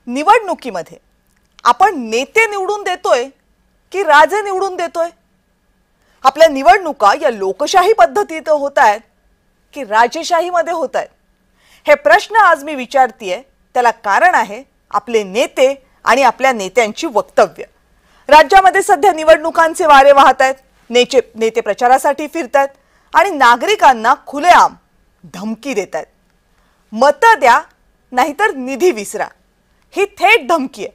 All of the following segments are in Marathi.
निवडणुकीमध्ये आपण नेते निवडून देतोय की राजे निवडून देतोय? आपल्या निवडणुका या लोकशाही पद्धतीत होत आहेत की राजेशाहीमध्ये होत आहेत? हे प्रश्न आज मी विचारतीये. त्याला कारण आहे आपले नेते आणि आपल्या नेत्यांची वक्तव्य. राज्यामध्ये सध्या निवडणुकांचे वारे वाहत आहेत. नेते प्रचारासाठी फिरतात आणि नागरिकांना खुलेआम धमकी देत आहेत. मत द्या नाहीतर निधी विसरा, ही थेट धमकी आहे.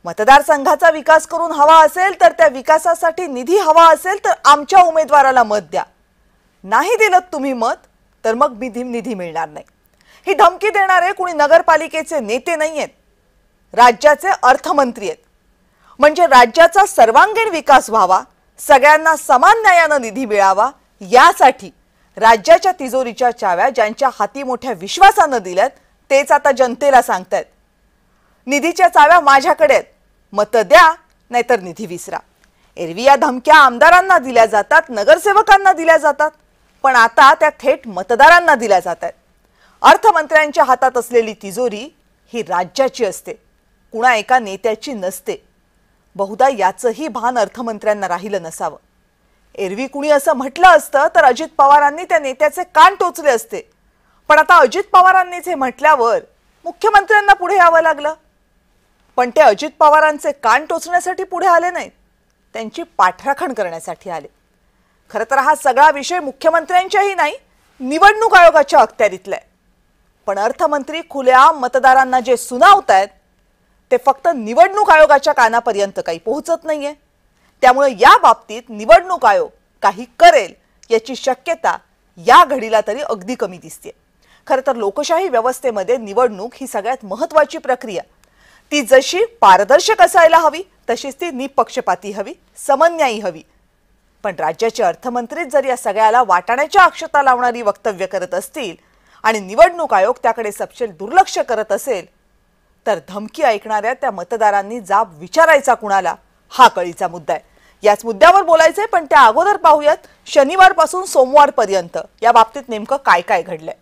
मतदारसंघाचा विकास करून हवा असेल तर त्या विकासासाठी निधी हवा असेल तर आमच्या उमेदवाराला मत द्या. नाही दिलं तुम्ही मत तर मग निधी मिळणार नाही. ही धमकी देणारे कुणी नगरपालिकेचे नेते नाही आहेत, राज्याचे अर्थमंत्री आहेत. म्हणजे राज्याचा सर्वांगीण विकास व्हावा, सगळ्यांना समान न्यायाने निधी मिळावा, यासाठी राज्याच्या तिजोरीच्या चाव्या ज्यांच्या हाती मोठ्या विश्वासाने दिल्यात तेच आता जनतेला सांगतायत, निधीच्या चाव्या माझ्याकडे आहेत, मत द्या नाहीतर निधी विसरा. एरवी या धमक्या आमदारांना दिल्या जातात, नगरसेवकांना दिल्या जातात, पण आता त्या थेट मतदारांना दिल्या जातात. अर्थमंत्र्यांच्या हातात असलेली तिजोरी ही राज्याची असते, कुणा एका नेत्याची नसते. बहुधा याचंही भान अर्थमंत्र्यांना राहिलं नसावं. एरवी कुणी असं म्हटलं असतं तर अजित पवारांनी त्या नेत्याचे कान टोचले असते. पण आता अजित पवारांनीच हे म्हटल्यावर मुख्यमंत्र्यांना पुढे यावं लागलं. पण ते अजित पवारांचे कान टोचण्यासाठी पुढे आले नाहीत, त्यांची पाठराखण करण्यासाठी आले. खरं तर हा सगळा विषय मुख्यमंत्र्यांच्याही नाही, निवडणूक आयोगाच्या अखत्यारीतला आहे. पण अर्थमंत्री खुलेआम मतदारांना जे सुनावतायत ते फक्त निवडणूक आयोगाच्या कानापर्यंत काही पोहोचत नाहीये. त्यामुळे या बाबतीत निवडणूक आयोग काही करेल याची शक्यता या घडीला तरी अगदी कमी दिसते. खरं तर लोकशाही व्यवस्थेमध्ये निवडणूक ही सगळ्यात महत्त्वाची प्रक्रिया. ती जशी पारदर्शक असायला हवी तशीच ती निपक्षपाती हवी, समन्यायी हवी. पण राज्याचे अर्थमंत्री जर या सगळ्याला वाटाण्याच्या अक्षता लावणारी वक्तव्य करत असतील आणि निवडणूक आयोग त्याकडे सपशेल दुर्लक्ष करत असेल तर धमकी ऐकणाऱ्या त्या मतदारांनी जाब विचारायचा कुणाला, हा कळीचा मुद्दा आहे. याच मुद्द्यावर बोलायचंय, पण त्या अगोदर पाहूयात शनिवारपासून सोमवारपर्यंत या बाबतीत नेमकं काय काय घडलंय.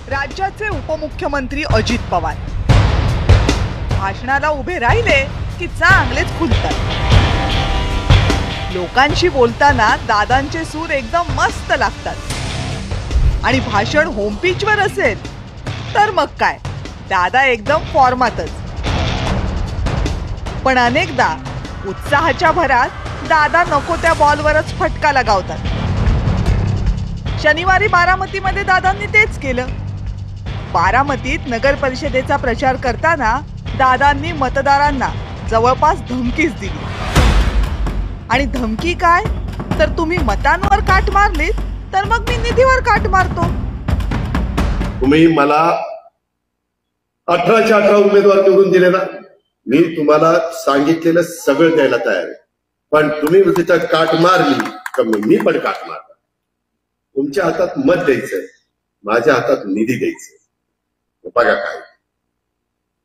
राज्याचे उपमुख्यमंत्री अजित पवार भाषणाला उभे राहिले की चांगलेच खुलतात. लोकांशी बोलताना दादांचे सूर एकदम मस्त लागतात आणि भाषण होम पिचवर असेल तर मग काय, दादा एकदम फॉर्मातच. पण अनेकदा उत्साहाच्या भरात दादा नको त्या बॉलवरच फटका लगावतात. शनिवारी बारामतीमध्ये दादांनी तेच केलं. बारामतीत नगर परिषदेचा प्रचार करताना दादांनी मतदारांना जवळपास धमकीच दिली. आणि धमकी काय, तर तुम्ही मतांवर काट मारलीत तर मग मी निधीवर काट मारतो. तुम्ही मला 18च्या 18 उमेदवार निवडून दिले ना, मी तुम्हाला सांगितलेलं सगळं द्यायला तयार आहे. पण तुम्ही तिथं काट मारली तर मी पण काट मारला. तुमच्या हातात मत द्यायचंय, माझ्या हातात निधी द्यायचंय. बघा काय.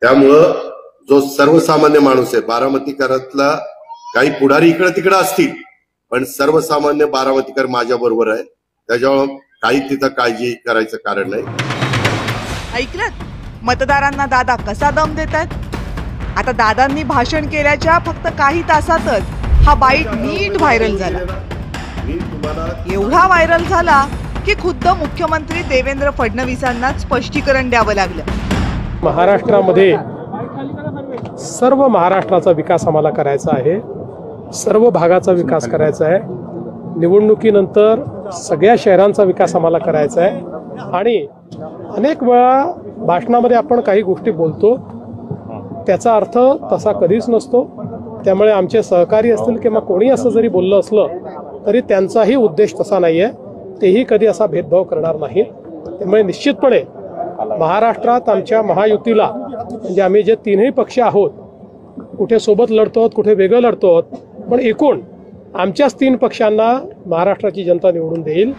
त्यामुळं जो सर्वसामान्य माणूस आहे बारामतीकरातला, काही पुढारी इकडे तिकडे असतील पण सर्वसामान्य बारामतीकर माझ्या बरोबर आहे. त्याच्यामुळे काही तिथं काळजी करायचं कारण नाही. ऐकलत मतदारांना दादा कसा दम देतात. आता दादांनी भाषण केल्याच्या फक्त काही तासातच हा बाईट नीट व्हायरल झाला. एवढा व्हायरल झाला की खुद्द मुख्यमंत्री देवेंद्र फडणवीसांना स्पष्टीकरण द्यावं लागलं. महाराष्ट्रामध्ये सर्व महाराष्ट्राचा विकास आम्हाला करायचा आहे, सर्व भागाचा विकास करायचा आहे. निवडणुकीनंतर सगळ्या शहरांचा विकास आम्हाला करायचा आहे. आणि अनेक वेळा भाषणामध्ये आपण काही गोष्टी बोलतो, त्याचा अर्थ तसा कधीच नसतो. त्यामुळे आमचे सहकारी असतील किंवा कोणी असं जरी बोललं असलं तरी त्यांचाही उद्देश तसा नाही आहे. तेही कधी असा भेदभाव करणार नाही. त्यामुळे निश्चितपणे महाराष्ट्रात आमच्या महायुतीला, म्हणजे आम्ही जे तीनही पक्ष आहोत, कुठे सोबत लढतो आहोत, कुठे वेगळं लढतो आहोत, पण एकूण आमच्याच 3 पक्षांना महाराष्ट्राची जनता निवडून देईल.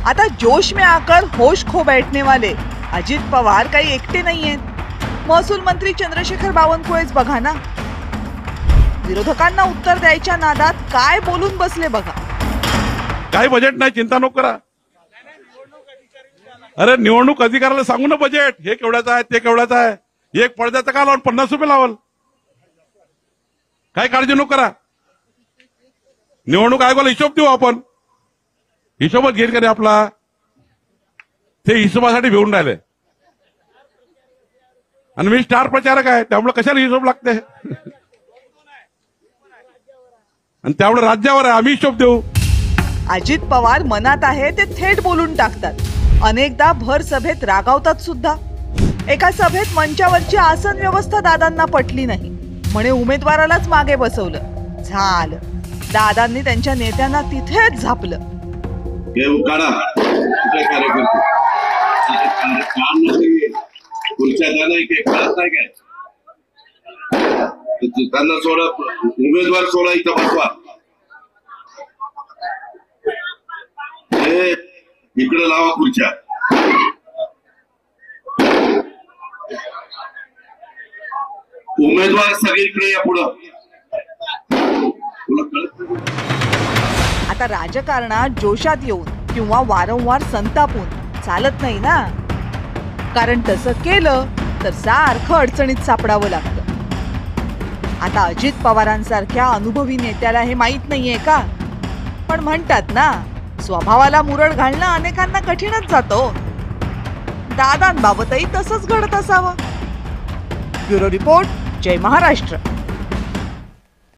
आता जोश में आकर होश खो बैठने वाले अजित पवार काही एकटे नाहीयेत. महसूल मंत्री चंद्रशेखर बावनकुळेच बघा ना, विरोधकांना उत्तर द्यायच्या नादात काय बोलून बसले बघा. काय बजेट नाही, चिंता नको करा. अरे निवडणूक अधिकाऱ्याला सांगू ना बजेट हे केवढ्याचं आहे ते केवढ्याचं आहे. एक पडद्याचं का लावून 50 रुपये लावल. काय काळजी नको करा. निवडणूक आयोगाला हिशोब देऊ आपण. हिशोबच घेईल का रे आपला. ते हिशोबासाठी भिवून राहिले आणि मी स्टार प्रचारक आहे त्यामुळे कशाला हिशोब लागते. आणि त्यामुळे राज्यावर आहे आम्ही हिशोब देऊ. अजित पवार मनात आहे ते थेट बोलून टाकतात. अनेकदा भर सभेत रागावतात सुद्धा. एका सभेत मंचावरची आसन व्यवस्था दादांना पटली नाही. म्हणे उमेदवारालाच मागे बसवलं. झालं. दादांनी त्यांच्या नेत्यांना तिथेच झापलं. त्यांना सोडा उमेदवार सोडा इथं बसवा. इकडे लावा खुर्च्या. उमेदवार सगळीकडे या पुढं. आता राजकारणात जोशात येऊन किंवा वारंवार संतापून चालत नाही ना. कारण तसं केलं तर सारखं अडचणीत सापडावं लागतं. आता अजित पवारांसारख्या अनुभवी नेत्याला हे माहित नाहीये का. पण म्हणतात ना स्वभावाला मुरड घालणं अनेकांना कठीणच जातो. दादांबाबतही तसंच घडत असावं. ब्युरो रिपोर्ट, जय महाराष्ट्र.